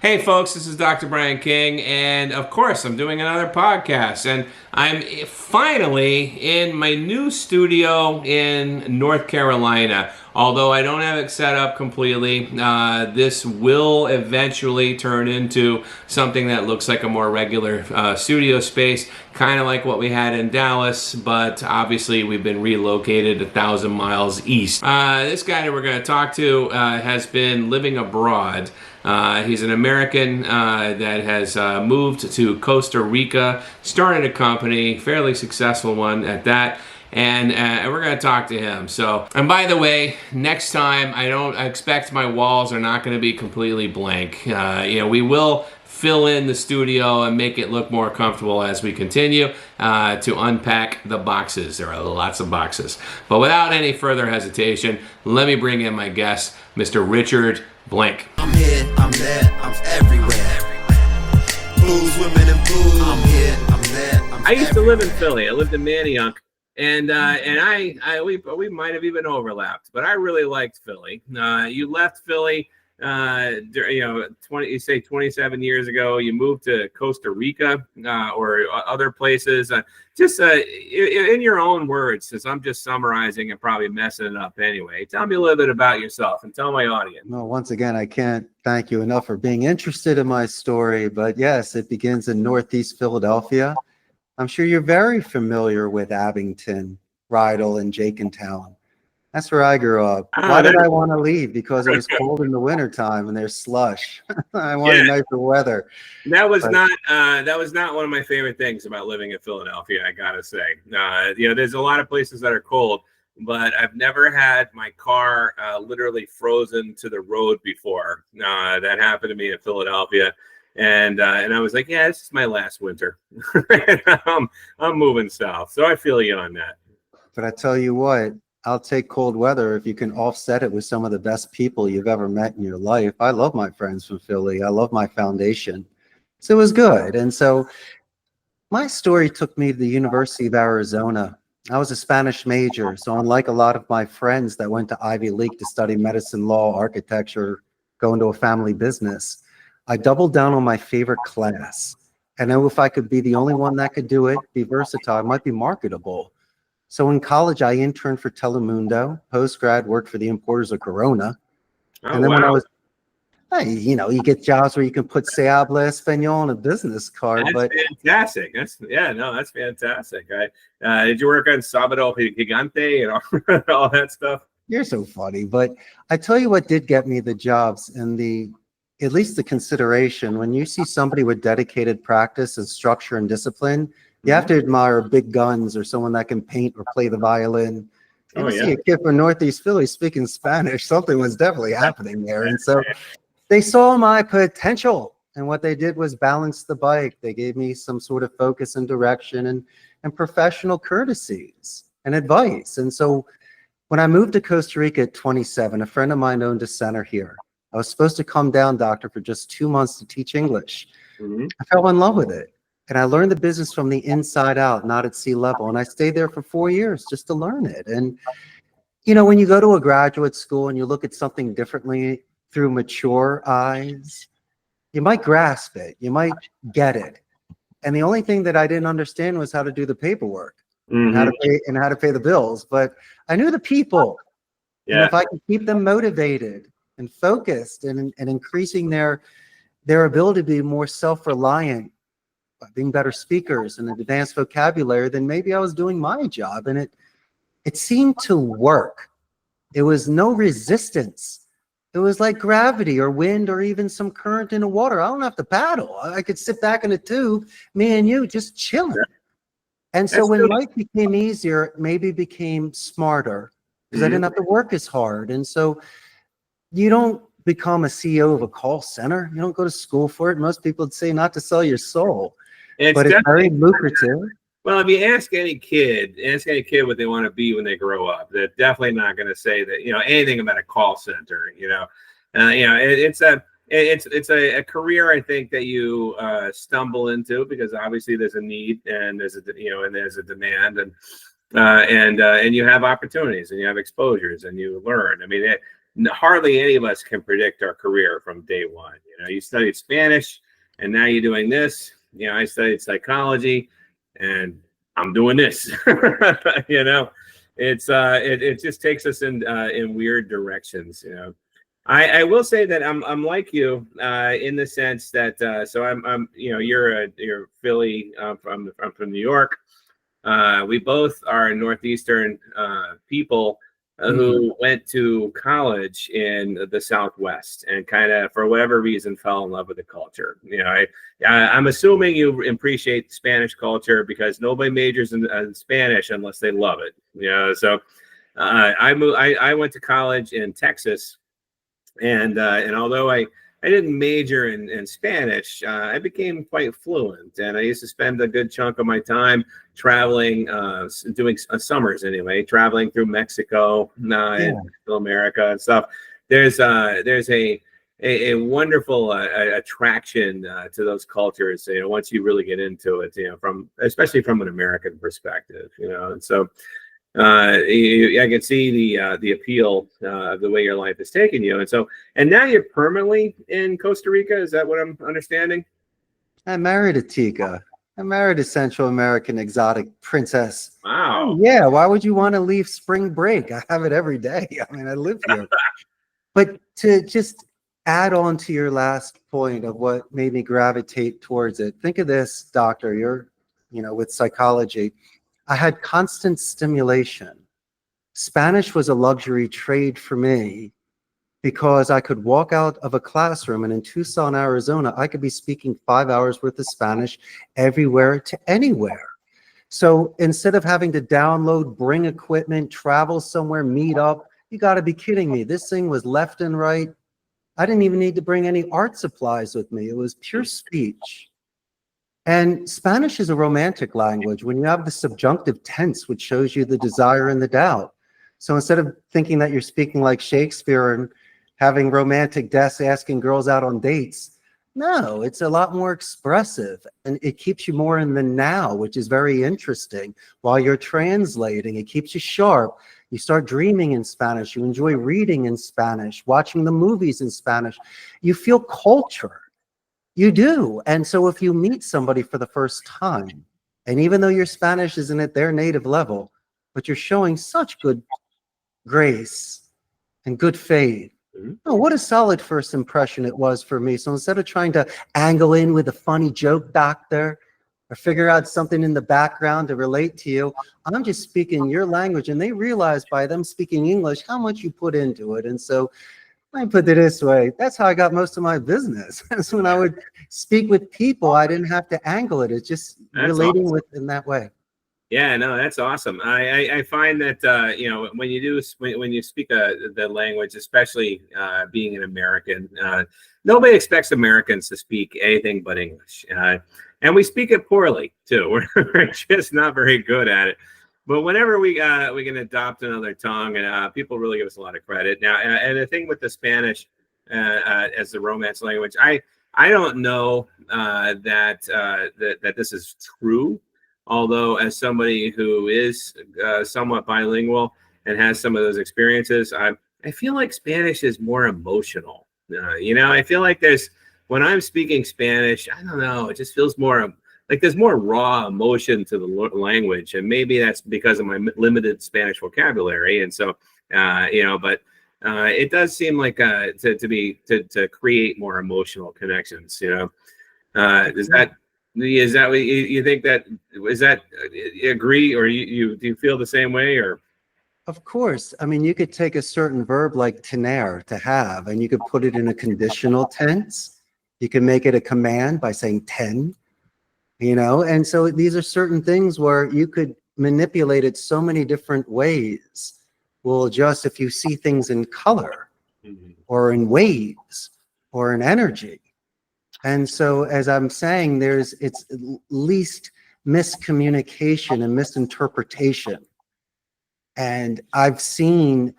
Hey folks, this is Dr. Brian King, and of course, I'm doing another podcast. And I'm finally in my new studio in North Carolina. Although I don't have it set up completely, this will eventually turn into something that looks like a more regular studio space, kind of like what we had in Dallas, but obviously we've been relocated 1,000 miles east. This guy that we're going to talk to has been living abroad. He's an American that has moved to Costa Rica, started a company, fairly successful one at that, and we're going to talk to him. So, and by the way, next time I expect my walls are not going to be completely blank. We will fill in the studio and make it look more comfortable as we continue to unpack the boxes. There are lots of boxes. But without any further hesitation, let me bring in my guest, Mr. Richard Blank. I'm here, I'm there, I'm everywhere. Blues, women, and blues. I'm here, I'm there, I'm I used to live in Philly. I lived in Manayunk, and we might have even overlapped. But I really liked Philly. You left Philly, 27 years ago. You moved to Costa Rica or other places. In your own words, since I'm just summarizing and probably messing it up anyway. Tell me a little bit about yourself and tell my audience. No, once again, I can't thank you enough for being interested in my story. But yes, it begins in Northeast Philadelphia. I'm sure you're very familiar with Abington, Rydal, and Jenkintown. That's where I grew up. Why did I want to leave? Because it was cold in the wintertime and there's slush. I wanted nicer weather. That was not one of my favorite things about living in Philadelphia, I gotta say. There's a lot of places that are cold, but I've never had my car literally frozen to the road before. That happened to me in Philadelphia. And I was like, yeah, this is my last winter. I'm moving south. So I feel you on that. But I tell you what, I'll take cold weather if you can offset it with some of the best people you've ever met in your life. I love my friends from Philly. I love my foundation. So it was good. And so my story took me to the University of Arizona. I was a Spanish major. So unlike a lot of my friends that went to Ivy League to study medicine, law, architecture, go into a family business, I doubled down on my favorite class. I know if I could be the only one that could do it, be versatile, it might be marketable. So in college, I interned for Telemundo. Post-grad, worked for the importers of Corona. And then when I was, you get jobs where you can put Se habla Espanol on a business card. That's fantastic. That's fantastic. Did you work on Sábado Gigante and all that stuff? You're so funny. But I tell you what did get me the jobs and at least the consideration. When you see somebody with dedicated practice and structure and discipline, you have to admire big guns or someone that can paint or play the violin. And see a kid from Northeast Philly speaking Spanish, something was definitely happening there. And so they saw my potential. And what they did was balance the bike. They gave me some sort of focus and direction and professional courtesies and advice. And so when I moved to Costa Rica at 27, a friend of mine owned a center here. I was supposed to come down, doctor, for just 2 months to teach English. I fell in love with it. And I learned the business from the inside out, not at sea level. And I stayed there for 4 years just to learn it. And, when you go to a graduate school and you look at something differently through mature eyes, you might grasp it. You might get it. And the only thing that I didn't understand was how to do the paperwork and how to pay the bills. But I knew the people. Yeah. And if I could keep them motivated and focused and increasing their ability to be more self-reliant, being better speakers and an advanced vocabulary, then maybe I was doing my job. And it seemed to work. It was no resistance. It was like gravity or wind or even some current in the water. I don't have to paddle. I could sit back in a tube, me and you just chilling. And so when life became easier, it maybe became smarter because I didn't have to work as hard. And so you don't become a CEO of a call center. You don't go to school for it. Most people would say not to sell your soul. But it's very lucrative. Well, if you ask any kid what they want to be when they grow up, they're definitely not going to say that anything about a call center. It's a career I think that you stumble into because obviously there's a need and there's a demand and you have opportunities and you have exposures and you learn. I mean, hardly any of us can predict our career from day one. You know, you studied Spanish, and now you're doing this. You know, I studied psychology, and I'm doing this. You know, it just takes us in weird directions. You know, I will say that I'm like you in the sense that so I'm you know, you're Philly. I'm from New York. We both are Northeastern people who went to college in the Southwest and kind of, for whatever reason, fell in love with the culture. You know, I'm assuming you appreciate Spanish culture because nobody majors in Spanish unless they love it. You know, so I went to college in Texas, and although I didn't major in Spanish, I became quite fluent, and I used to spend a good chunk of my time traveling, doing summers anyway, traveling through Mexico and Central America and stuff. There's a wonderful attraction to those cultures, you know, once you really get into it, you know, especially from an American perspective, you know, and so. I can see the appeal of the way your life is taking you, and now you're permanently in Costa Rica. Is that what I'm understanding? I married a Tika. I married a Central American exotic princess. Wow. Yeah, why would you want to leave spring break? I have it every day. I mean, I live here. But to just add on to your last point of what made me gravitate towards it, think of this, doctor. You're, you know, with psychology. I had constant stimulation. Spanish was a luxury trade for me because I could walk out of a classroom, and in Tucson, Arizona, I could be speaking 5 hours worth of Spanish everywhere to anywhere. So instead of having to download, bring equipment, travel somewhere, meet up, you got to be kidding me. This thing was left and right. I didn't even need to bring any art supplies with me. It was pure speech. And Spanish is a romantic language when you have the subjunctive tense, which shows you the desire and the doubt. So instead of thinking that you're speaking like Shakespeare and having romantic desks asking girls out on dates, no, it's a lot more expressive, and it keeps you more in the now, which is very interesting. While you're translating, it keeps you sharp. You start dreaming in Spanish. You enjoy reading in Spanish, watching the movies in Spanish. You feel culture. You do. And so if you meet somebody for the first time, and even though your Spanish isn't at their native level, but you're showing such good grace and good faith, oh, what a solid first impression it was for me. So instead of trying to angle in with a funny joke, doctor, or figure out something in the background to relate to you, I'm just speaking your language. And they realize by them speaking English how much you put into it. And so I put it this way, that's how I got most of my business. That's when I would speak with people, I didn't have to angle it. It's just relating awesome. with in that way. Yeah, no, that's awesome. I find that you know, when you speak the language, especially being an American, nobody expects Americans to speak anything but English, and we speak it poorly too. We're just not very good at it. But whenever we can adopt another tongue, and people really give us a lot of credit now. And the thing with the Spanish as the Romance language, I don't know that this is true. Although, as somebody who is somewhat bilingual and has some of those experiences, I feel like Spanish is more emotional. You know, I feel like when I'm speaking Spanish, I don't know, it just feels more like there's more raw emotion to the language, and maybe that's because of my limited Spanish vocabulary. And so, you know, but it does seem like to create more emotional connections. You know, is that what you think? Is that agree, or you do you feel the same way, or? Of course. I mean, you could take a certain verb like tener, to have, and you could put it in a conditional tense. You can make it a command by saying ten. You know, and so these are certain things where you could manipulate it so many different ways. Well, just if you see things in color or in waves or in energy. And so, as I'm saying, it's least miscommunication and misinterpretation. And I've seen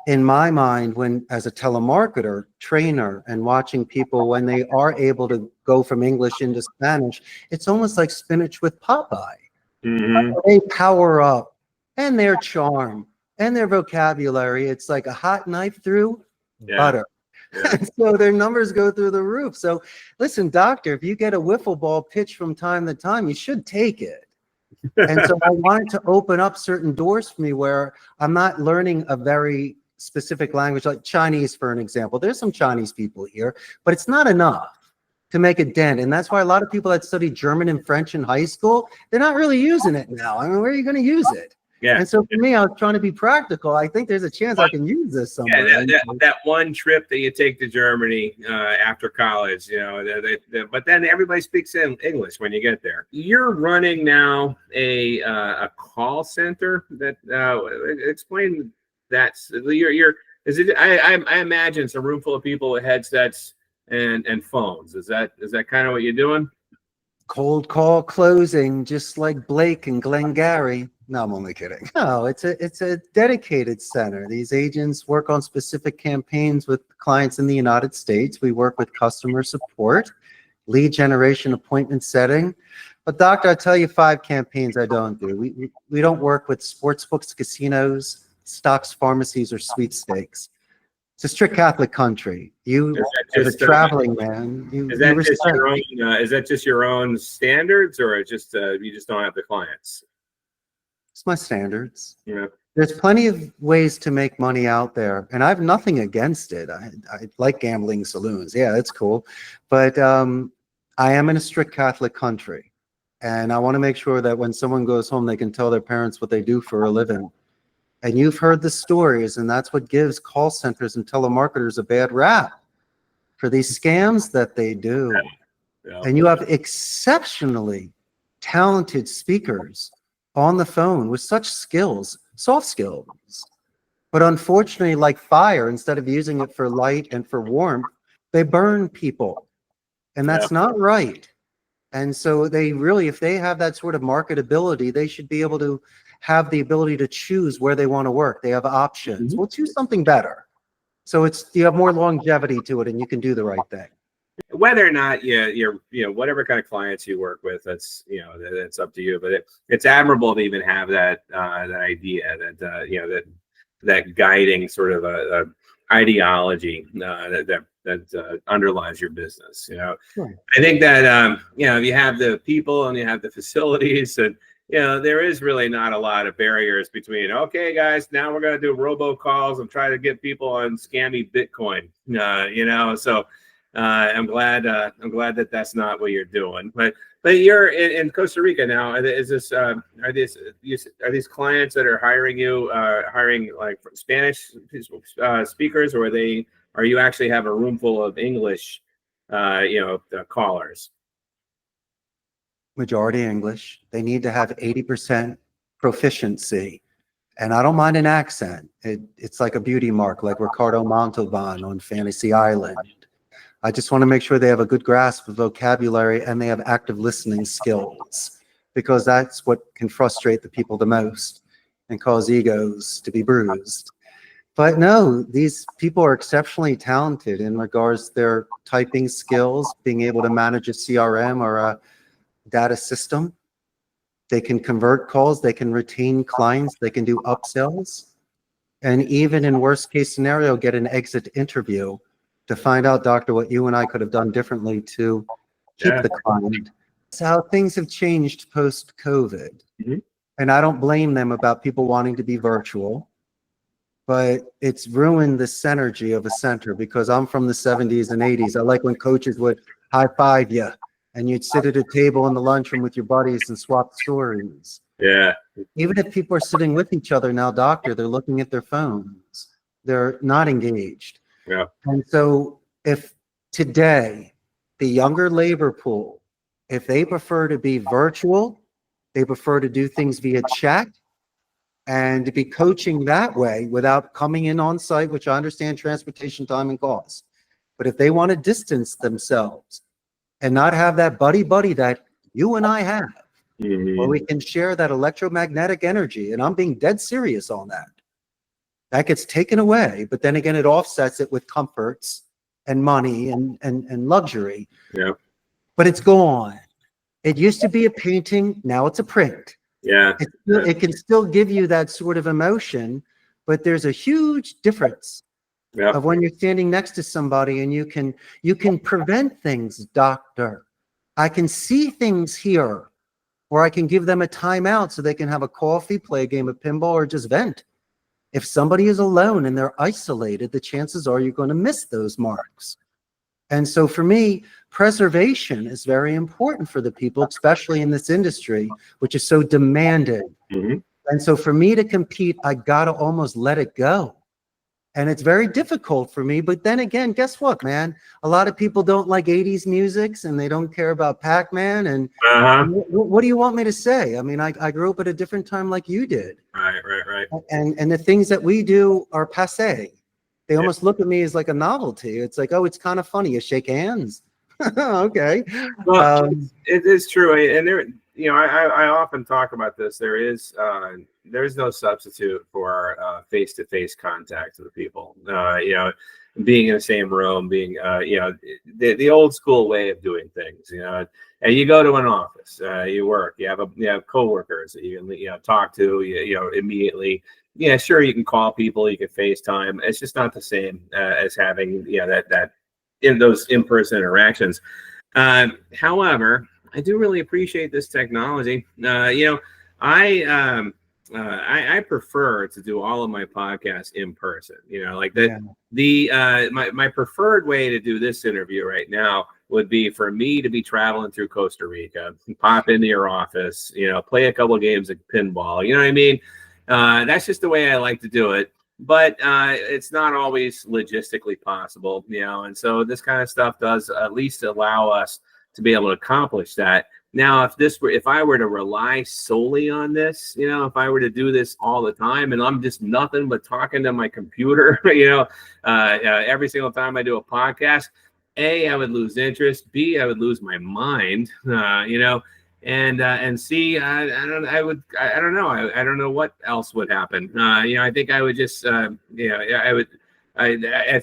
in my mind, when as a telemarketer, trainer, and watching people when they are able to go from English into Spanish, it's almost like spinach with Popeye. They power up, and their charm and their vocabulary, it's like a hot knife through butter. Yeah. So their numbers go through the roof. So listen, doctor, if you get a wiffle ball pitch from time to time, you should take it. And so I wanted to open up certain doors for me where I'm not learning a very specific language, like Chinese, for an example. There's some Chinese people here, but it's not enough to make a dent. And that's why a lot of people that study German and French in high school, they're not really using it now. I mean, where are you going to use it? Yeah. And so for me, I was trying to be practical. I think there's a chance I can use this somewhere. Yeah, that one trip that you take to Germany after college, you know, but then everybody speaks in English when you get there. You're running now a call center. That explain that. Is it? I imagine it's a room full of people with headsets and phones. Is that kind of what you're doing? Cold call closing, just like Blake and Glengarry. No, I'm only kidding. No, it's a dedicated center. These agents work on specific campaigns with clients in the United States. We work with customer support, lead generation, appointment setting. But doctor, I'll tell you 5 campaigns I don't do. We don't work with sports books, casinos, stocks, pharmacies, or sweepstakes. It's a strict Catholic country. You're a traveling man. Is that just your own standards, or you just don't have the clients? It's my standards. Yeah. There's plenty of ways to make money out there, and I have nothing against it. I like gambling saloons. Yeah, that's cool. But I am in a strict Catholic country, and I want to make sure that when someone goes home, they can tell their parents what they do for a living. And you've heard the stories, and that's what gives call centers and telemarketers a bad rap for these scams that they do. Yeah. And you have exceptionally talented speakers on the phone with such skills, soft skills. But unfortunately, like fire, instead of using it for light and for warmth, they burn people. And that's not right. And so they really, if they have that sort of marketability, they should be able to have the ability to choose where they want to work. They have options. We'll choose something better. So you have more longevity to it, and you can do the right thing. Whether or not you're whatever kind of clients you work with, that's up to you. But it's admirable to even have that idea that guiding sort of a ideology that underlies your business. Sure. I think that if you have the people and you have the facilities, and there is really not a lot of barriers between, okay, guys, now we're going to do robocalls and try to get people on scammy Bitcoin. So I'm glad that that's not what you're doing. But you're in Costa Rica now. Are these clients that are hiring you hiring like Spanish speakers, or are you actually have a room full of English callers? Majority English. They need to have 80% proficiency. And I don't mind an accent. It's like a beauty mark, like Ricardo Montalban on Fantasy Island. I just want to make sure they have a good grasp of vocabulary and they have active listening skills, because that's what can frustrate the people the most and cause egos to be bruised. But no, these people are exceptionally talented in regards to their typing skills, being able to manage a CRM or a data system. They can convert calls, they can retain clients, they can do upsells, and even in worst case scenario, get an exit interview to find out, doctor, what you and I could have done differently to keep the client. That's how things have changed post-COVID. And I don't blame them about people wanting to be virtual, but it's ruined the synergy of a center, because I'm from the 70s and 80s. I like when coaches would high five you and you'd sit at a table in the lunchroom with your buddies and swap stories. Yeah. Even if people are sitting with each other now, doctor, they're looking at their phones. They're not engaged. Yeah. And so if today the younger labor pool, if they prefer to be virtual, they prefer to do things via chat and to be coaching that way without coming in on site, which I understand transportation time and cost. But if they want to distance themselves and not have that buddy that you and I have, where we can share that electromagnetic energy, and I'm being dead serious on that, that gets taken away. But then again, it offsets it with comforts and money and luxury. Yeah. But it's gone. It used to be a painting, now it's a print. Yeah. It can still give you that sort of emotion, but there's a huge difference Yeah. of when you're standing next to somebody and you can prevent things, doctor. I can see things here, or I can give them a timeout so they can have a coffee, play a game of pinball, or just vent. If somebody is alone and they're isolated, the chances are you're going to miss those marks. And so for me, preservation is very important for the people, especially in this industry, which is so demanded. Mm-hmm. And so for me to compete, I got to almost let it go. And it's very difficult for me. But then again, guess what, man? A lot of people don't like 80s musics and they don't care about Pac-Man. And what do you want me to say? I mean, I grew up at a different time like you did. Right. And the things that we do are passé. They almost look at me as like a novelty. It's like, oh, it's kind of funny. You shake hands. Okay. Well, it is true. And there, I often talk about this. There's no substitute for face-to-face contact with people. Being in the same room, being the old school way of doing things. And you go to an office, you work, you have coworkers that you can talk to, immediately. Yeah, sure, you can call people, you can FaceTime. It's just not the same as having that in those in-person interactions. However, I do really appreciate this technology. I prefer to do all of my podcasts in person. Like that. Yeah. My preferred way to do this interview right now would be for me to be traveling through Costa Rica, pop into your office, play a couple of games of pinball. You know what I mean? That's just the way I like to do it. But it's not always logistically possible, and so this kind of stuff does at least allow us to be able to accomplish that. Now, if I were to rely solely on this, if I were to do this all the time and I'm just nothing but talking to my computer, every single time I do a podcast, A, I would lose interest. B, I would lose my mind, and C, I don't know. I don't know what else would happen. I think I would just, at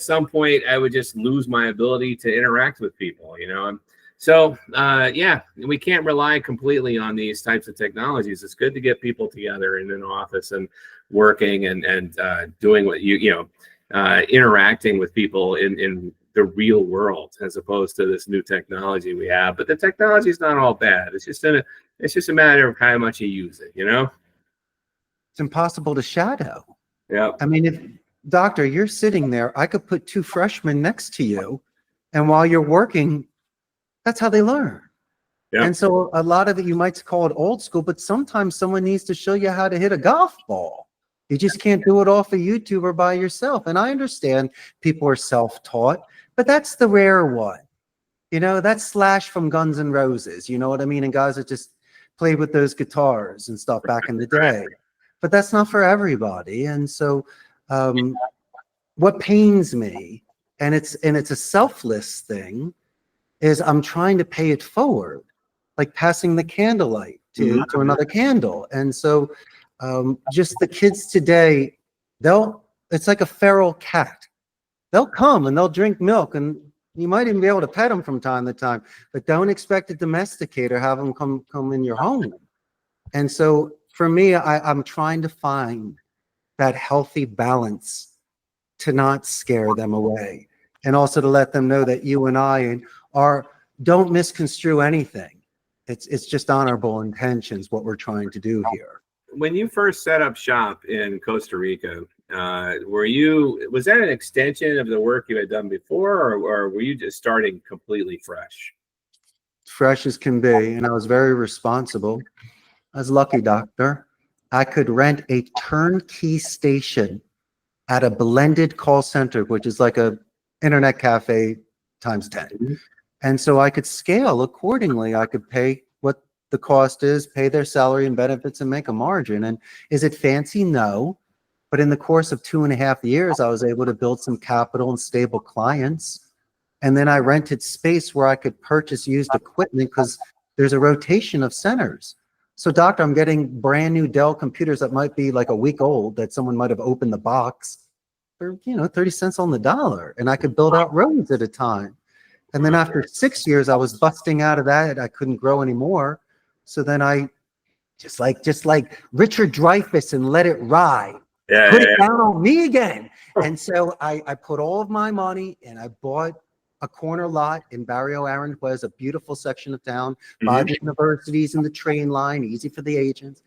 some point I would just lose my ability to interact with people, So, we can't rely completely on these types of technologies. It's good to get people together in an office and working and doing what interacting with people in the real world as opposed to this new technology we have. But the technology is not all bad. It's just a matter of how much you use it, It's impossible to shadow. Yeah. I mean, doctor, you're sitting there, I could put two freshmen next to you, and while you're working, that's how they learn. Yeah. And so a lot of it, you might call it old school, but sometimes someone needs to show you how to hit a golf ball. You just can't do it off of YouTube or by yourself. And I understand people are self-taught, but that's the rare one. That's Slash from Guns N' Roses. You know what I mean? And guys that just played with those guitars and stuff back in the day. But that's not for everybody. And so what pains me, and it's a selfless thing, is I'm trying to pay it forward, like passing the candlelight to another candle. And so just the kids today, it's like a feral cat. They'll come and they'll drink milk, and you might even be able to pet them from time to time, but don't expect to domesticate or have them come in your home. And so for me, I'm trying to find that healthy balance to not scare them away, and also to let them know that you and I don't misconstrue anything. It's just honorable intentions, what we're trying to do here. When you first set up shop in Costa Rica, was that an extension of the work you had done before, or were you just starting completely fresh? Fresh as can be, and I was very responsible. I was lucky, doctor. I could rent a turnkey station at a blended call center, which is like a internet cafe times 10. Mm-hmm. And so I could scale accordingly. I could pay what the cost is, pay their salary and benefits, and make a margin. And is it fancy? No. But in the course of 2.5 years, I was able to build some capital and stable clients. And then I rented space where I could purchase used equipment, because there's a rotation of centers. So, doctor, I'm getting brand new Dell computers that might be like a week old, that someone might have opened the box for 30 cents on the dollar. And I could build out rooms at a time. And then after 6 years, I was busting out of that. I couldn't grow anymore. So then I just like Richard Dreyfuss and Let It Ride. Put it down on me again. And so I put all of my money and I bought a corner lot in Barrio Aranjuez, a beautiful section of town by the universities and the train line, easy for the agents.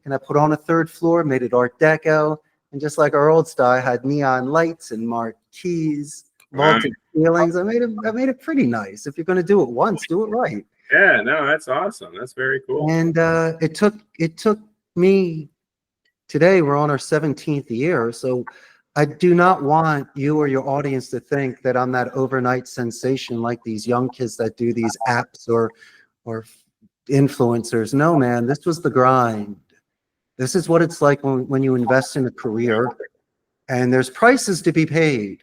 And I put on a third floor, made it Art Deco. And just like our old style, I had neon lights and marquees, vaulted ceilings. I made it pretty nice. If you're going to do it once, do it right. Yeah, no, that's awesome. That's very cool. And it took me, today we're on our 17th year. So I do not want you or your audience to think that I'm that overnight sensation like these young kids that do these apps or influencers. No, man, this was the grind. This is what it's like when you invest in a career, and there's prices to be paid.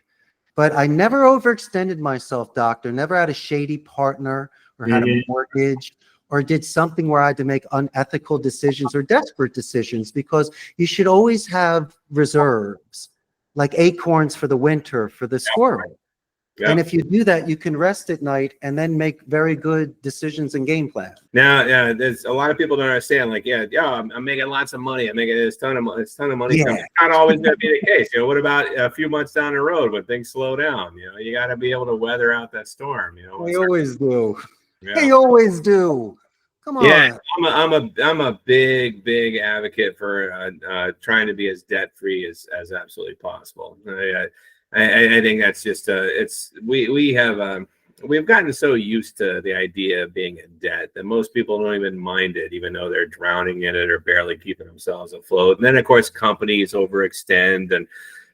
But I never overextended myself, doctor. Never had a shady partner or had a mortgage or did something where I had to make unethical decisions or desperate decisions, because you should always have reserves, like acorns for the winter for the squirrel. Yep. And if you do that, you can rest at night and then make very good decisions and game plan. Now, yeah, there's a lot of people don't understand. Like, I'm making lots of money. I'm making this ton of money. It's not always going to be the case. What about a few months down the road when things slow down? You got to be able to weather out that storm. We always do. Yeah. You always do. Come on. Yeah, I'm a big advocate for trying to be as debt free as absolutely possible. I think that's just we've gotten so used to the idea of being in debt that most people don't even mind it, even though they're drowning in it or barely keeping themselves afloat. And then of course companies overextend, and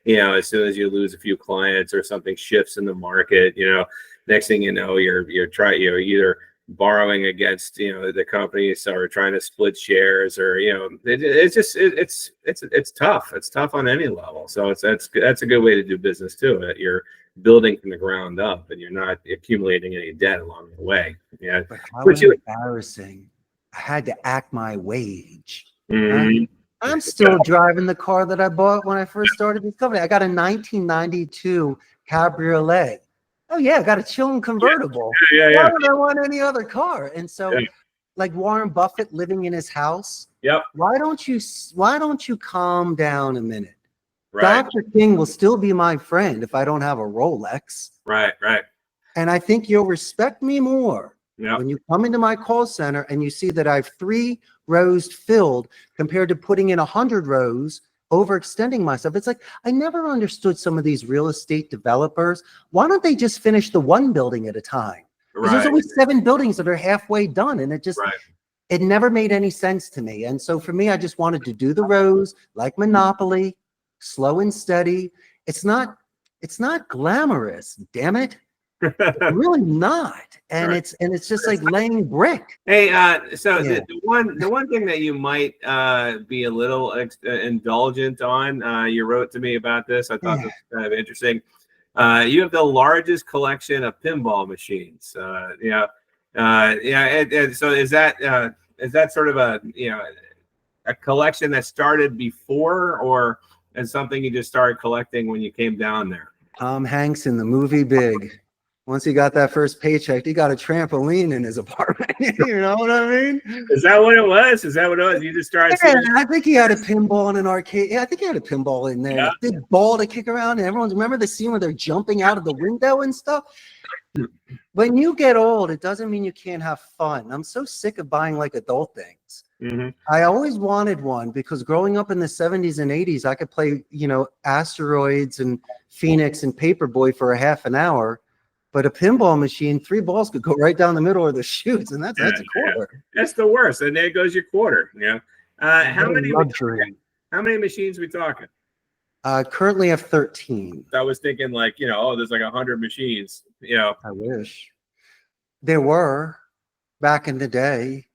as soon as you lose a few clients or something shifts in the market, next thing you know, you're either borrowing against the companies or trying to split shares, or it's tough. It's tough on any level. So that's a good way to do business too. That you're building from the ground up and you're not accumulating any debt along the way. Yeah, but how embarrassing! I had to act my wage. I'm still driving the car that I bought when I first started this company. I got a 1992 Cabriolet. Oh yeah, I got a chilling convertible. Why would I want any other car? And so, like Warren Buffett living in his house. Yep. Why don't you calm down a minute? Right. Dr. King will still be my friend if I don't have a Rolex. Right. And I think you'll respect me more when you come into my call center and you see that I have 3 rows filled compared to putting in 100 rows. Overextending myself. It's like, I never understood some of these real estate developers. Why don't they just finish the one building at a time? Because there's always 7 buildings that are halfway done, and it never made any sense to me. And so for me, I just wanted to do the rows like Monopoly, slow and steady. It's not glamorous, damn it. It's really not. And it's just like laying brick. Hey, the one thing that you might be a little indulgent on, you wrote to me about this. I thought this was kind of interesting. You have the largest collection of pinball machines. So is that sort of a collection that started before, or is something you just started collecting when you came down there? Tom Hanks in the movie Big. Once he got that first paycheck, he got a trampoline in his apartment. You know what I mean? Is that what it was? You just started seeing... I think he had a pinball in an arcade. Yeah, I think he had a pinball in there. A big ball to kick around. And remember the scene where they're jumping out of the window and stuff? When you get old, it doesn't mean you can't have fun. I'm so sick of buying like adult things. I always wanted one because growing up in the 70s and 80s, I could play, Asteroids and Phoenix and Paperboy for a half an hour. But a pinball machine, 3 balls could go right down the middle of the chutes, and that's a quarter. That's the worst. And there goes your quarter. How many machines we talking? Currently have 13. I was thinking there's like 100 machines. I wish there were back in the day,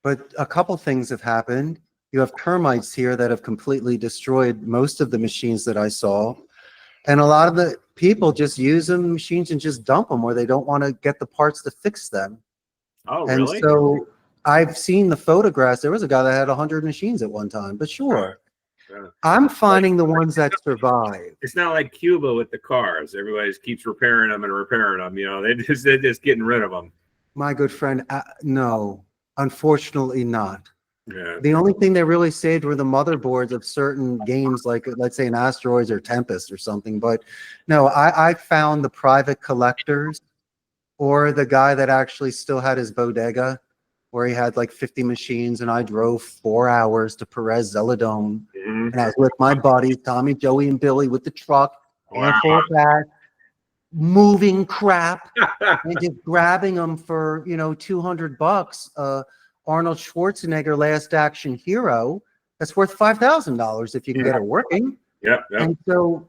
but a couple things have happened. You have termites here that have completely destroyed most of the machines that I saw. And a lot of the people just use them machines and just dump them, or they don't want to get the parts to fix them. Oh, really? And so I've seen the photographs. There was a guy that had 100 machines at one time, but sure. I'm finding the ones that survive. It's not like Cuba with the cars. Everybody just keeps repairing them. They're just getting rid of them. My good friend, no, unfortunately not. Yeah. The only thing they really saved were the motherboards of certain games, like let's say an Asteroids or Tempest or something. But no, I found the private collectors or the guy that actually still had his bodega where he had like 50 machines, and I drove 4 hours to Perez Zeledome, Mhm. and I was with my buddies, Tommy, Joey, and Billy with the truck, Wow. handful of that, moving crap, and just grabbing them for, you know, $200. Arnold Schwarzenegger Last Action Hero, that's worth $5,000 if you can get it working. Yep. Yep. And so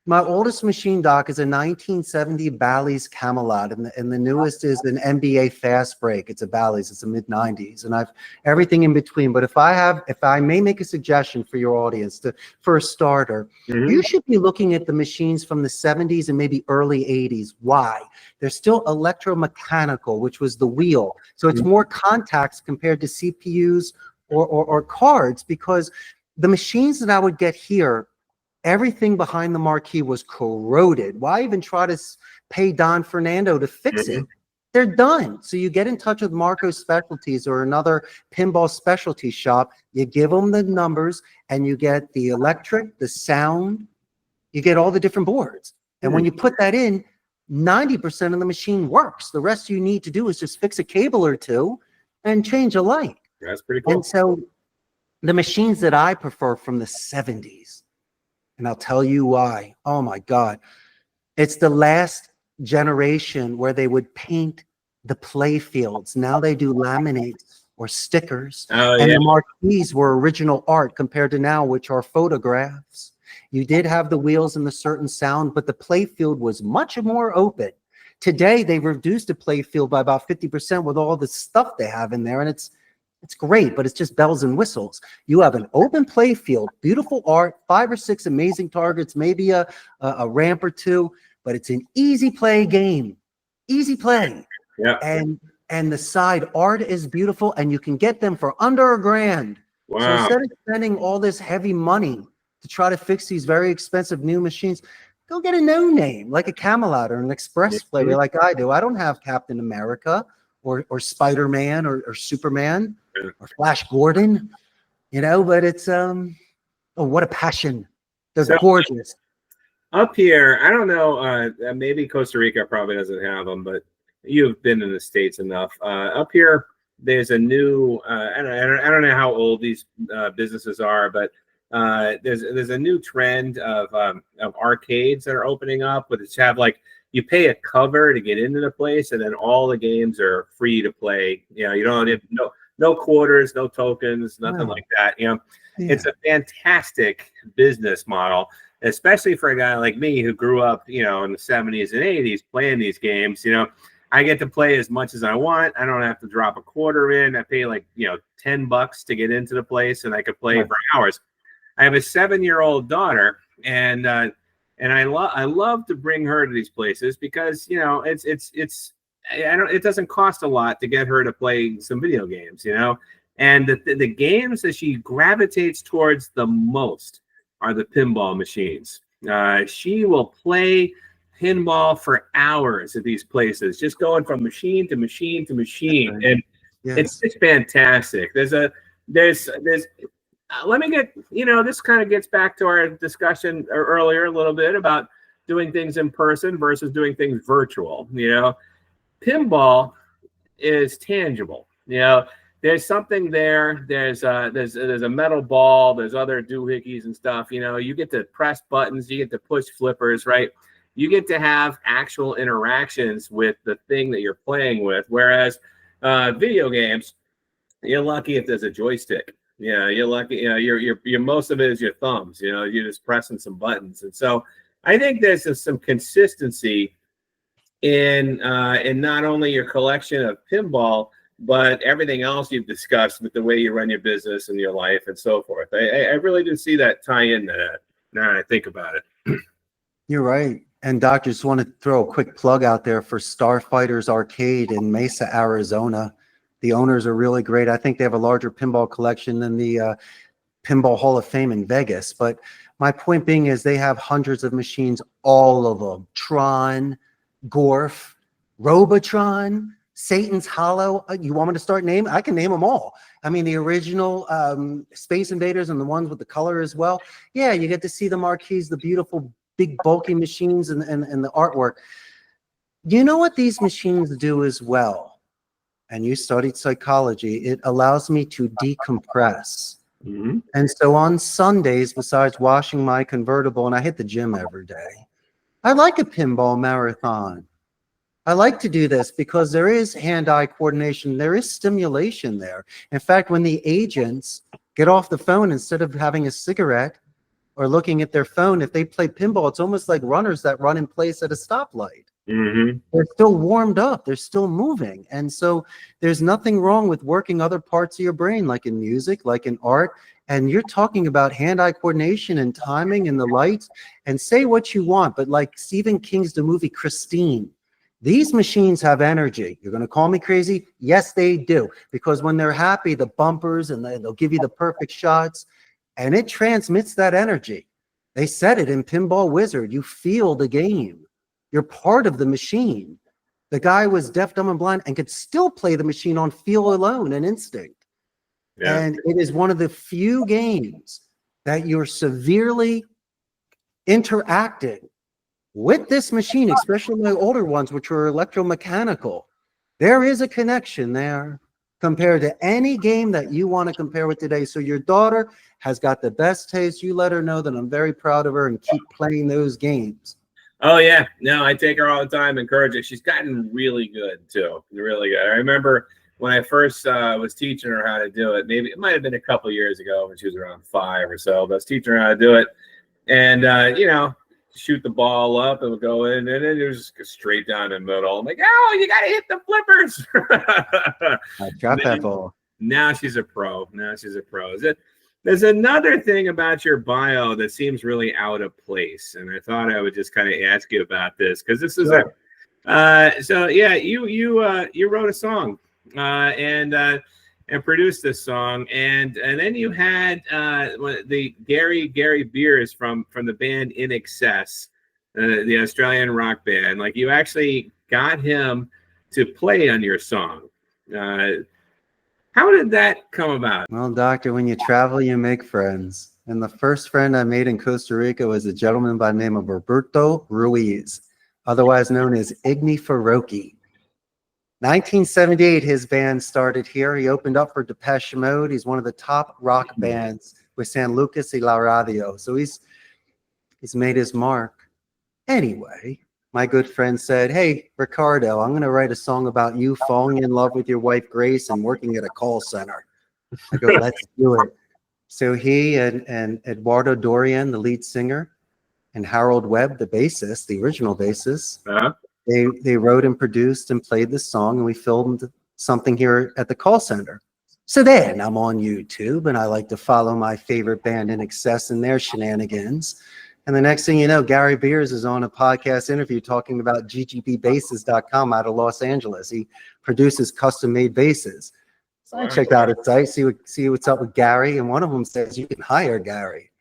my oldest machine, Doc, is a 1970 Bally's Camelot, and the newest is an NBA Fast Break. It's a Bally's. It's a mid-90s, and I've everything in between. But if I may make a suggestion for your audience, for a starter, you should be looking at the machines from the 70s and maybe early 80s. Why? They're still electromechanical, which was the wheel, so it's more contacts compared to CPUs or cards, because the machines that I would get here, everything behind the marquee was corroded. Why even try to pay Don Fernando to fix it? They're done. So you get in touch with Marco's Specialties or another pinball specialty shop. You give them the numbers, and you get the electric, the sound. You get all the different boards. And when you put that in, 90% of the machine works. The rest you need to do is just fix a cable or two and change a light. That's pretty cool. And so the machines that I prefer from the 70s, and I'll tell you why. Oh my God. It's the last generation where they would paint the play fields. Now they do laminates or stickers. Oh, And yeah. the marquees were original art compared to now, which are photographs. You did have the wheels and the certain sound, but the play field was much more open. Today, they reduced the play field by about 50% with all the stuff they have in there, and it's great, but it's just bells and whistles. You have an open play field, beautiful art, 5 or 6 amazing targets, maybe a ramp or two, but it's an easy play game. Easy play. Yeah. And the side art is beautiful, and you can get them for under $1,000. So Wow. instead of spending all this heavy money to try to fix these very expensive new machines, go get a no name like a Camelot or an Express Player like I do. I don't have Captain America or Spider-Man or Superman or Flash Gordon, you know, but it's oh, what a passion. They're So- gorgeous. Up here, I don't know, maybe Costa Rica probably doesn't have them, but you've been in the States enough. Up here, there's a new, I don't know how old these businesses are, but there's a new trend of arcades that are opening up, which have like, you pay a cover to get into the place, and then all the games are free to play. You know, you don't have no quarters, no tokens, nothing like that. You know, it's a fantastic business model, especially for a guy like me who grew up, you know, in the 70s and 80s playing these games. You know, I get to play as much as I want. I don't have to drop a quarter in. I pay like, you know, $10 to get into the place, and I could play for hours. I have a 7-year-old daughter, and I love to bring her to these places because, you know, it doesn't cost a lot to get her to play some video games, you know, and the games that she gravitates towards the most are the pinball machines. She will play pinball for hours at these places, just going from machine to machine to machine, and it's fantastic. Let me get, you know, this kind of gets back to our discussion earlier a little bit about doing things in person versus doing things virtual. You know, pinball is tangible. You know, there's something there. There's a metal ball. There's other doohickeys and stuff. You know, you get to press buttons. You get to push flippers, right? You get to have actual interactions with the thing that you're playing with. Whereas video games, you're lucky if there's a joystick. Yeah, you're lucky. You know, your most of it is your thumbs. You know, you're just pressing some buttons, and so I think there's some consistency in not only your collection of pinball, but everything else you've discussed with the way you run your business and your life and so forth. I really do see that tie into that. Now I think about it. You're right. And Doc, just want to throw a quick plug out there for Starfighters Arcade in Mesa, Arizona. The owners are really great. I think they have a larger pinball collection than the Pinball Hall of Fame in Vegas. But my point being is they have hundreds of machines, all of them. Tron, Gorf, Robotron, Satan's Hollow. You want me to start naming? I can name them all. I mean, the original Space Invaders and the ones with the color as well. Yeah, you get to see the marquees, the beautiful, big, bulky machines and the artwork. You know what these machines do as well? And you studied psychology. It allows me to decompress. Mm-hmm. And so on Sundays, besides washing my convertible, and I hit the gym every day, I like a pinball marathon. I like to do this because there is hand-eye coordination. There is stimulation there. In fact, when the agents get off the phone, instead of having a cigarette or looking at their phone, if they play pinball, it's almost like runners that run in place at a stoplight. Mm-hmm. They're still warmed up. They're still moving. And so there's nothing wrong with working other parts of your brain, like in music, like in art. And you're talking about hand-eye coordination and timing and the lights, and say what you want. But like Stephen King's the movie Christine, these machines have energy. You're going to call me crazy? Yes, they do. Because when they're happy, the bumpers, and they'll give you the perfect shots, and it transmits that energy. They said it in Pinball Wizard. You feel the game. You're part of the machine. The guy was deaf, dumb, and blind and could still play the machine on feel alone and instinct. Yeah. And it is one of the few games that you're severely interacting with this machine, especially my older ones, which were electromechanical. There is a connection there compared to any game that you want to compare with today. So your daughter has got the best taste. You let her know that I'm very proud of her and keep playing those games. Oh, yeah. No, I take her all the time, encourage her. She's gotten really good, too. Really good. I remember when I first was teaching her how to do it, maybe it might have been a couple of years ago when she was around 5 or so, but I was teaching her how to do it. And, shoot the ball up and we'll go in, and then it was just straight down the middle. I'm like, oh, you got to hit the flippers. I dropped that ball. Now she's a pro. There's another thing about your bio that seems really out of place, and I thought I would just kind of ask you about this because this is Sure. you wrote a song and produced this song, and then you had the Gary Beers from the band In Excess, the Australian rock band. Like, you actually got him to play on your song. How did that come about? Well, doctor, when you travel, you make friends. And the first friend I made in Costa Rica was a gentleman by the name of Roberto Ruiz, otherwise known as Igni Faroki. 1978, his band started here. He opened up for Depeche Mode. He's one of the top rock bands with San Lucas y La Radio. So he's made his mark. Anyway, my good friend said, hey, Ricardo, I'm going to write a song about you falling in love with your wife, Grace, and working at a call center. I go, let's do it. So he and Eduardo Dorian, the lead singer, and Harold Webb, the bassist, the original bassist, they wrote and produced and played this song, and we filmed something here at the call center. So then I'm on YouTube, and I like to follow my favorite band In Excess and their shenanigans. And the next thing you know, Gary Beers is on a podcast interview talking about ggbbasses.com out of Los Angeles. He produces custom-made basses. So I checked out his site, see what's up with Gary, and one of them says, you can hire Gary.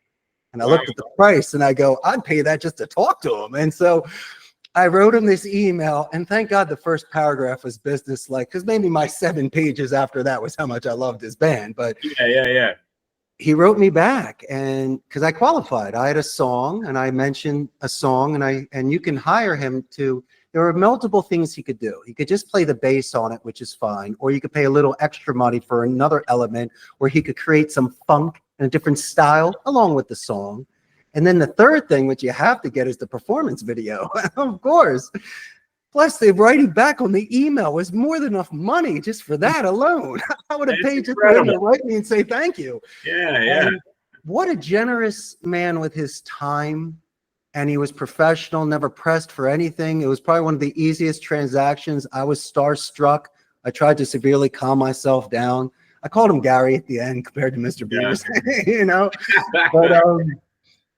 And I looked at the price, and I go, I'd pay that just to talk to him. And so I wrote him this email, and thank God the first paragraph was business-like, because maybe my 7 pages after that was how much I loved his band. But yeah. He wrote me back, and because I qualified, I had a song, and I mentioned a song, and you can hire him to. There were multiple things he could do. He could just play the bass on it, which is fine, or you could pay a little extra money for another element, where he could create some funk and a different style along with the song. And then the third thing, which you have to get, is the performance video, of course. Plus, the writing back on the email was more than enough money just for that alone. I would have paid just for him to write me and say thank you. Yeah. And what a generous man with his time. And he was professional, never pressed for anything. It was probably one of the easiest transactions. I was starstruck. I tried to severely calm myself down. I called him Gary at the end compared to Mr. Beers, But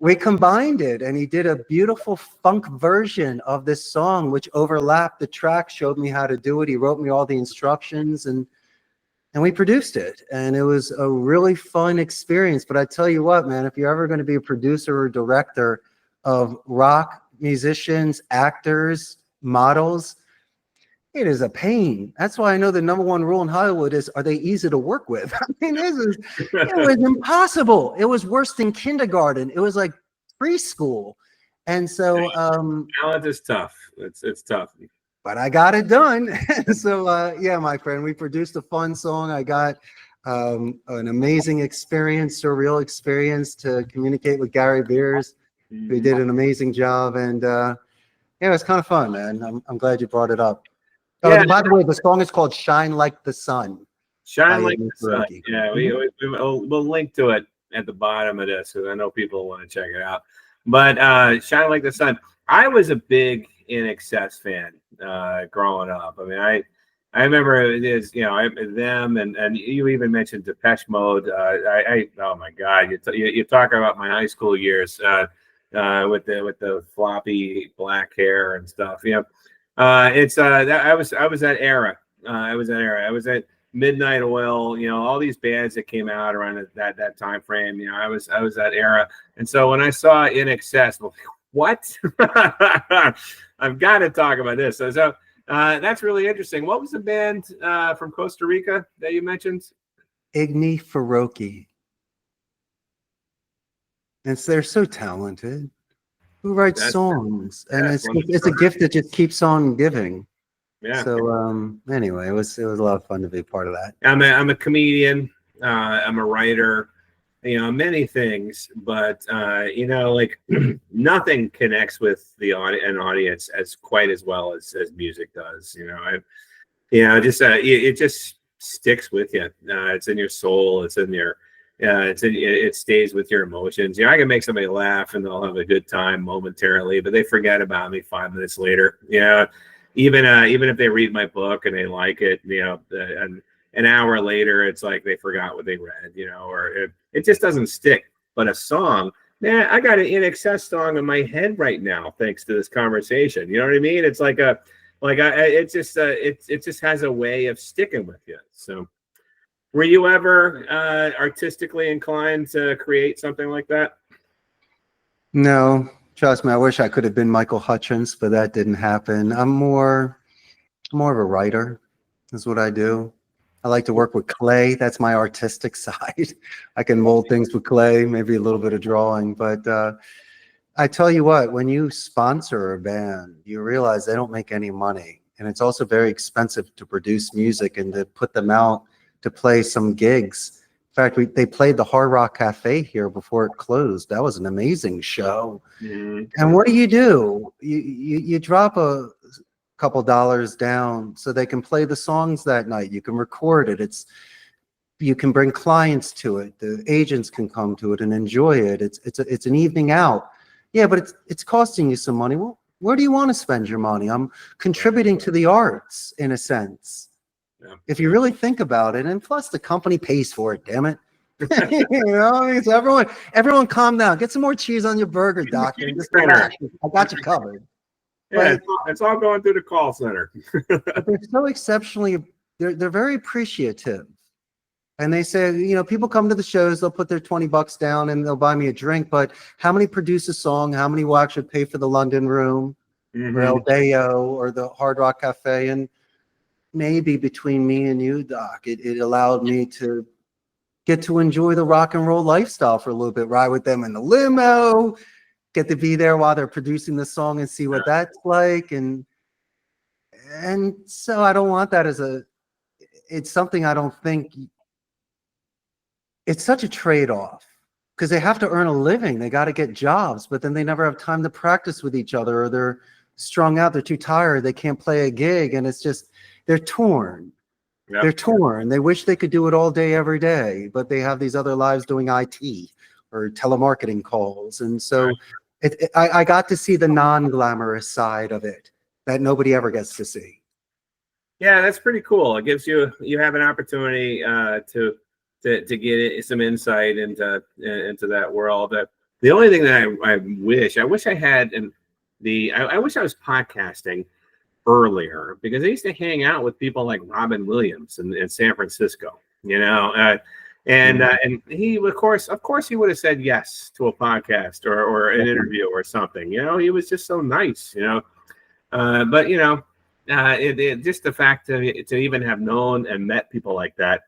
we combined it, and he did a beautiful funk version of this song, which overlapped the track, showed me how to do it. He wrote me all the instructions, and we produced it. And it was a really fun experience. But I tell you what, man, if you're ever going to be a producer or director of rock musicians, actors, models, it is a pain. That's why I know the number one rule in Hollywood is, are they easy to work with? I mean, it was impossible. It was worse than kindergarten. It was like preschool. And so, Talent is tough. It's tough. but I got it done. So, yeah, my friend, we produced a fun song. I got an amazing experience, surreal experience to communicate with Gary Beers, who did an amazing job. And yeah, it was kind of fun, man. I'm glad you brought it up. Yeah. By the way, the song is called "Shine Like the Sun." Shine Like the Sun. Yeah, we'll link to it at the bottom of this because I know people want to check it out. But Shine Like the Sun. I was a big In Excess fan growing up. I mean, I remember it is, them and you even mentioned Depeche Mode. Oh my God, you talk about my high school years with the floppy black hair and stuff. I was that era. I was at Midnight Oil. All these bands that came out around that time frame. I was that era. And so when I saw In Excess, I'm like, what? I've got to talk about this. So that's really interesting. What was the band from Costa Rica that you mentioned? Igni Faroki. And they're so talented. Who writes songs? And it's a gift that just keeps on giving. Yeah. So anyway, it was a lot of fun to be part of that. I'm a comedian. I'm a writer. Many things, but like nothing connects with an audience as quite as well as music does. It just sticks with you. It's in your soul. It's in your it stays with your emotions. I can make somebody laugh and they'll have a good time momentarily, but they forget about me 5 minutes later. Even if they read my book and they like it, and an hour later, it's like they forgot what they read, or it just doesn't stick. But a song, man, I got an In Excess song in my head right now, thanks to this conversation. You know what I mean? It's it just has a way of sticking with you. So, were you ever artistically inclined to create something like that? No, trust me. I wish I could have been Michael Hutchence, but that didn't happen. I'm more of a writer. Is what I do. I like to work with clay. That's my artistic side. I can mold things with clay, maybe a little bit of drawing. But I tell you what, when you sponsor a band, you realize they don't make any money. And it's also very expensive to produce music and to put them out to play some gigs. In fact, they played the Hard Rock Cafe here before it closed. That was an amazing show. Mm-hmm. And what do? You drop a couple dollars down so they can play the songs that night. You can record it. You can bring clients to it. The agents can come to it and enjoy it. It's an evening out. Yeah, but it's costing you some money. Well, where do you want to spend your money? I'm contributing to the arts in a sense. Yeah. If you really think about it, and plus the company pays for it, damn it. So everyone calm down. Get some more cheese on your burger, doctor. Just relax. I got you covered. Yeah, it's all going through the call center. But they're so exceptionally, they're very appreciative. And they say, people come to the shows, they'll put their $20 down and they'll buy me a drink. But how many produce a song? How many will actually pay for the London Room or El Deo or the Hard Rock Cafe? And maybe between me and you, Doc, it allowed me to get to enjoy the rock and roll lifestyle for a little bit, ride with them in the limo, get to be there while they're producing the song and see what that's like. And so I don't want that it's something I don't think, it's such a trade-off because they have to earn a living. They got to get jobs, but then they never have time to practice with each other, or they're strung out. They're too tired. They can't play a gig. And it's just, they're torn. Yep. They're torn. They wish they could do it all day, every day, but they have these other lives doing IT or telemarketing calls. And so I got to see the non-glamorous side of it that nobody ever gets to see. Yeah, that's pretty cool. It gives you have an opportunity to get some insight into that world. The only thing that I wish I had I wish I was podcasting earlier, because I used to hang out with people like Robin Williams in San Francisco, and he of course he would have said yes to a podcast or an interview or something. He was just so nice, but Just the fact to even have known and met people like that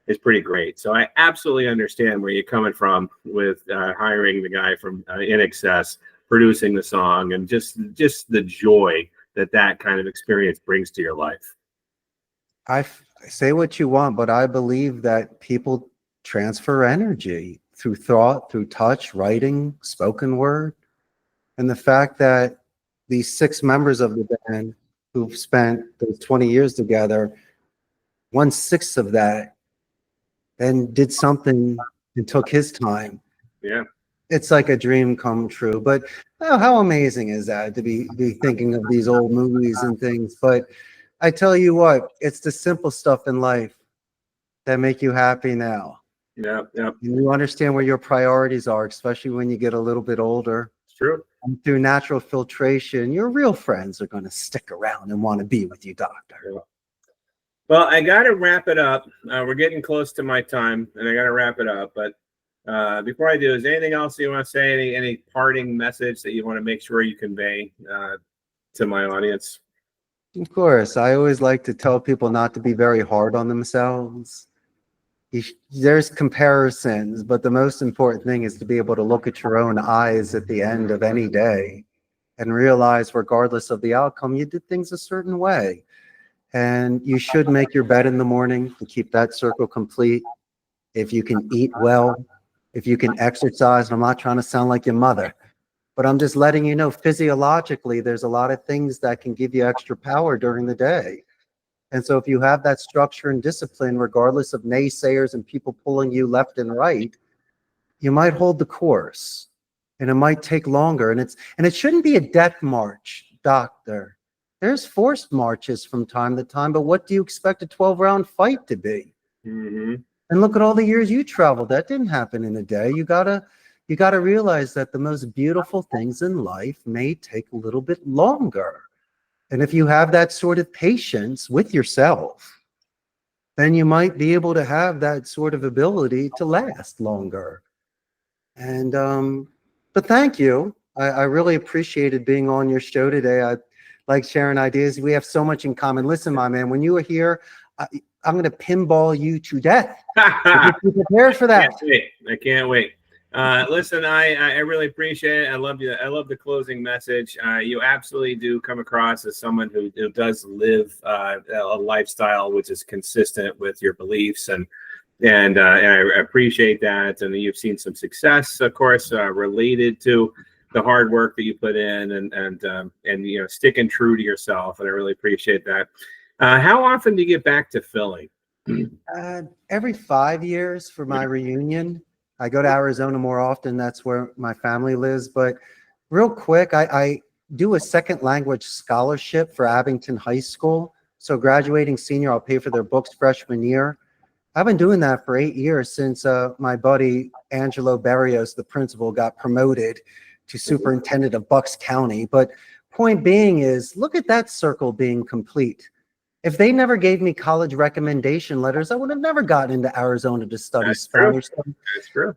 is pretty great. So I absolutely understand where you're coming from with hiring the guy from In Excess, producing the song, and just the joy that kind of experience brings to your life. Say what you want, but I believe that people transfer energy through thought, through touch, writing, spoken word. And the fact that these 6 members of the band who've spent those 20 years together, 1/6 of that, and did something and took his time. Yeah. It's like a dream come true. But how amazing is that to be thinking of these old movies and things? But I tell you what, it's the simple stuff in life that make you happy now. Yeah. And you understand where your priorities are, especially when you get a little bit older. It's true. And through natural filtration, your real friends are going to stick around and want to be with you, Doctor. Yeah. Well, I got to wrap it up. We're getting close to my time, and I got to wrap it up. But before I do, is there anything else you want to say? Any parting message that you want to make sure you convey to my audience? Of course. I always like to tell people not to be very hard on themselves. There's comparisons, but the most important thing is to be able to look at your own eyes at the end of any day and realize, regardless of the outcome, you did things a certain way. And you should make your bed in the morning to keep that circle complete. If you can eat well, if you can exercise, and I'm not trying to sound like your mother, but I'm just letting you know physiologically, there's a lot of things that can give you extra power during the day. And so if you have that structure and discipline, regardless of naysayers and people pulling you left and right, you might hold the course, and it might take longer. And it shouldn't be a death march, Doctor. There's forced marches from time to time, but what do you expect a 12-round fight to be? Mm-hmm. And look at all the years you traveled. That didn't happen in a day. You gotta realize that the most beautiful things in life may take a little bit longer. And if you have that sort of patience with yourself, then you might be able to have that sort of ability to last longer. And but thank you. I really appreciated being on your show today. I like sharing ideas. We have so much in common. Listen, my man, when you were here, I'm going to pinball you to death. Be prepared for that. I can't wait. Listen, I really appreciate it. I love you. I love the closing message. You absolutely do come across as someone who does live a lifestyle which is consistent with your beliefs, and I appreciate that. And you've seen some success, of course, related to the hard work that you put in, and you know, sticking true to yourself. And I really appreciate that. How often do you get back to Philly? Every 5 years for my reunion. I go to Arizona more often. That's where my family lives. But real quick, I do a second language scholarship for Abington High School. So graduating senior, I'll pay for their books freshman year. I've been doing that for 8 years since my buddy Angelo Barrios, the principal, got promoted to superintendent of Bucks County. But point being is, look at that circle being complete. If they never gave me college recommendation letters, I would have never gotten into Arizona to study Spanish. That's true.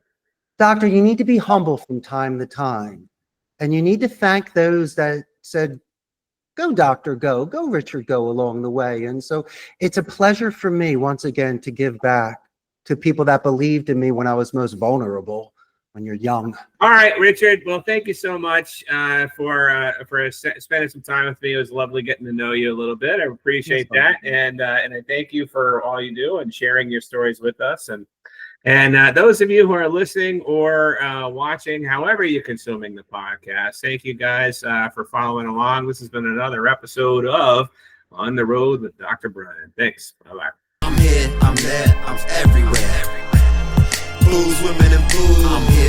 Doctor, you need to be humble from time to time. And you need to thank those that said, go, Doctor, go, Richard, go along the way. And so it's a pleasure for me, once again, to give back to people that believed in me when I was most vulnerable. When you're young. All right, Richard. Well, thank you so much for spending some time with me. It was lovely getting to know you a little bit. I appreciate that, and I thank you for all you do and sharing your stories with us. And those of you who are listening or watching, however you're consuming the podcast, thank you guys for following along. This has been another episode of On the Road with Dr. Brian. Thanks. Bye bye. I'm here, I'm there, I'm everywhere. Blues, women, and blues. I'm here.